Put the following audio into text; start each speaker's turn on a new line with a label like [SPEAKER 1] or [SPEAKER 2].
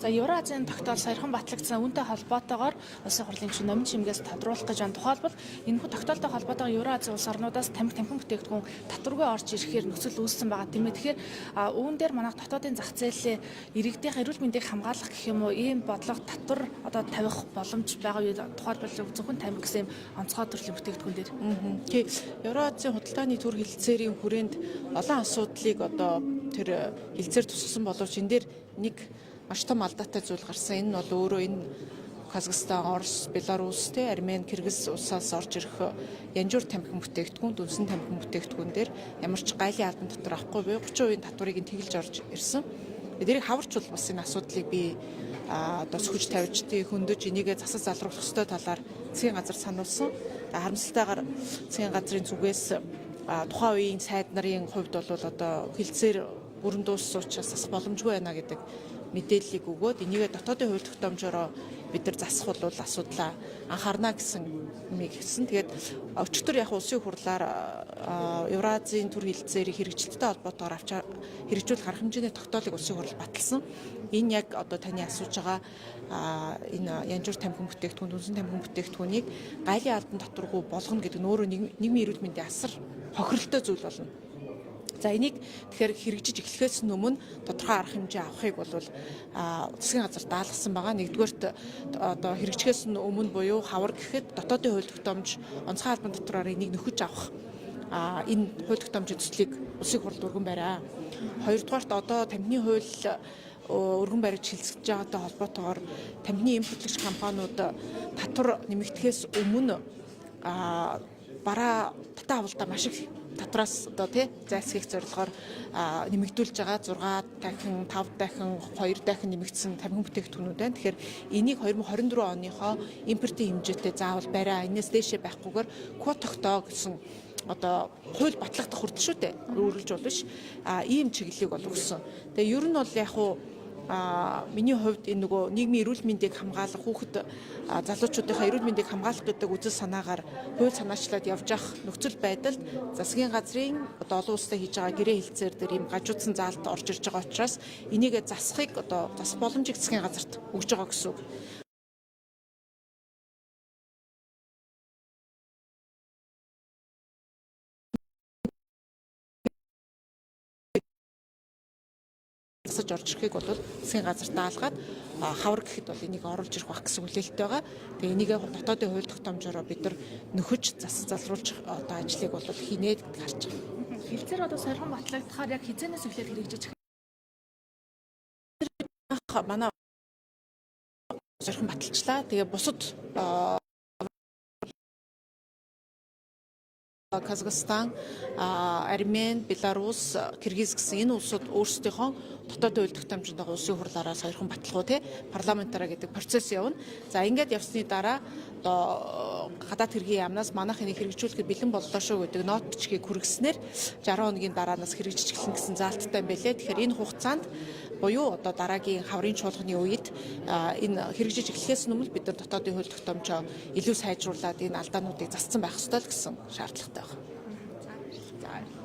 [SPEAKER 1] За Евразийн тогтоол саяхан батлагдсан үүнтэй холбоотойгоор улсын хурлын гишүүн номын чимгээс тодруулах гэж байна. Тухайлбал энэхүү тогтоолтой холбоотойгоор Евразийн улс орнуудаас тамхин бүтээгдэхүүн татваргүй орж ирэхээр нөхцөл үүссэн байгаа тийм ээ. Тэгэхээр үүн дээр манайх дотоодын зах зээлийн иргэдийн эрүүл мэндийг хамгаалах гэх юм уу ийм бодлого татвар одоо тавих боломж байгаа юу? Тухайлбал зөвхөн тамхи гэсэн онцгой төрлийн бүтээгдэхүүн дээр.
[SPEAKER 2] Евразийн худалдааны төр хэлэлцээрийн хүрээнд олон асуудлыг одоо тэр хэлэлцээр тусгасан боловч энэ дээр нэг маш том алдаатай зүйл гарсан. Энэ нь бол өөрөө энэ Казахстан, Орос, Беларусь, Армени, Кыргыз улсаас орж ирэх янжуур тамхин бүтээгдэхүүн, дүнсэн тамхин бүтээгдэхүүн дээр ямар ч гайлын албан татвар авахгүй буюу 30% татварыг нь тэгэлж орж ирсэн. Эдгээрийг хаварч бол бас энэ асуудлыг би одоо сөхөж тавьж хөндөж энийгээ засаж залруулах ёстой талаар засгийн газар сануулсан. Харамсалтайгаар засгийн газрын зүгээс тухайн үеийн сайд нарын хувьд бол одоо хэлэлцээр бүрэн дууссан учраас засах боломжгүй байна гэдэг мэдээллийг өгөөд энийгээ дотоодын хууль тогтоомжоор бид нар засах бол асуудлаа анхаарна гэсэн юмыг хэлсэн. Тэгээд өчигдөр яг улсын хурлаар Евразийн төр хэлэлцээрийг хэрэгжилттэй холбоотойгоор хэрэгжүүлэх арга хэмжээний тогтоолыг улсын хурл баталсан. Энэ яг одоо таны асууж байгаа энэ янжуур тамхин бүтээгдэхүүн, дүнсэн тамхин бүтээгдэхүүнийг гайлын албан татваргүй болгоно гэдэг нь өөрөө нийгмийн эрүүл мэндийн асар хохиролтой зүйл болно. За энийг тэгэхээр хэрэгжиж эхлэхээс өмнө тодорхой арга хэмжээ авахыг бол засгийн газар даалгасан байгаа. Нэгдүгээрт одоо хэрэгжихээс өмнө буюу хавар гэхэд дотоодын хууль тогтоомж онцгой албан татвараар энийг нөхөж авах энэ хууль тогтоомжийн төслийг улсын хурл өргөн бариа. Хоёрдугаарт одоо тамхины хууль өргөн барьж хэлцэж байгаатай холбоотойгоор тамхины импортлогч компаниуд татвар нэмэгдэхээс өмнө бараа татаа авалтаа маш их татвараас одоо зайлсхийх зорилгоор нэмэгдүүлж байгаа 6 дахин 5 дахин 2 дахин нэмэгдсэн тамхин бүтээгдэхүүнүүд байна. Тэгэхээр энийг 2024 оныхоо импортын хэмжээтэй заавал бариа энэс дээшээ байхгүйгээр квот тогтоо гэсэн одоо хууль батлагдах хүртэл шүү дээ. Өөрөлж болно ш. Ийм чиглэлийг бол өгсөн. Тэгээ ер нь бол яг хуу миний хувьд энэ нөгөө нийгмийн эрүүл мэндийг хамгаалах хүүхэд залуучуудынхаа эрүүл мэндийг хамгаалах гэдэг үзэл санаагаар хууль санаачлаад явж явах нөхцөл байдалд засгийн газрын одоо олон улстай хийж байгаа гэрээ хэлэлцээр дээр ийм гажуудсан заалт орж ирж байгаа учраас энийг засахыг одоо засах боломжийг засгийн газарт өгж байгаа гэсэн үг. Засаж орж ирэхийг бол засгийн газар даалгаад хавар гэхэд бол энийг оруулж ирэх байх гэсэн хүлээлттэй байгаа. Тэгээ энийг дотоодын хууль тогтоомжоор бид нар нөхөж засаж залруулж одоо ажлыг бол хийнэ гэж харж байгаа.
[SPEAKER 1] Хэлцээр одоо саяхан батлагдахаар яг хизээнээс эхлээд хэрэгжиж
[SPEAKER 2] манай саяхан баталчлаа. Тэгээ бусад Казахстан, Армени, Беларусь, Кыргыз гэсэн энэ улсууд өөрсдийнхөө дотоодын хууль тогтоомжинд байгаа улсын хурлаараа саяхан баталгуу парламентараа гэдэг процесс явна. За ингээд явсны дараа одоо гадаад хэргийн яамнаас манайх энийг хэрэгжүүлэхэд бэлэн боллоо шүү гэдэг нот бичгийг хүргэснээр 60 хоногийн дараанаас хэрэгжиж эхэлнэ гэсэн заалттай юм байлээ. Тэгэхээр энэ хугацаанд буюу одоо дараагийн хаврын чуулганы үед энэ хэрэгжиж эхлэхээс өмнө бид нар дотоодын хууль тогтоомжоо илүү сайжруулад энэ алдаануудыг зассан байх ёстой л гэсэн шаардлагатай байна.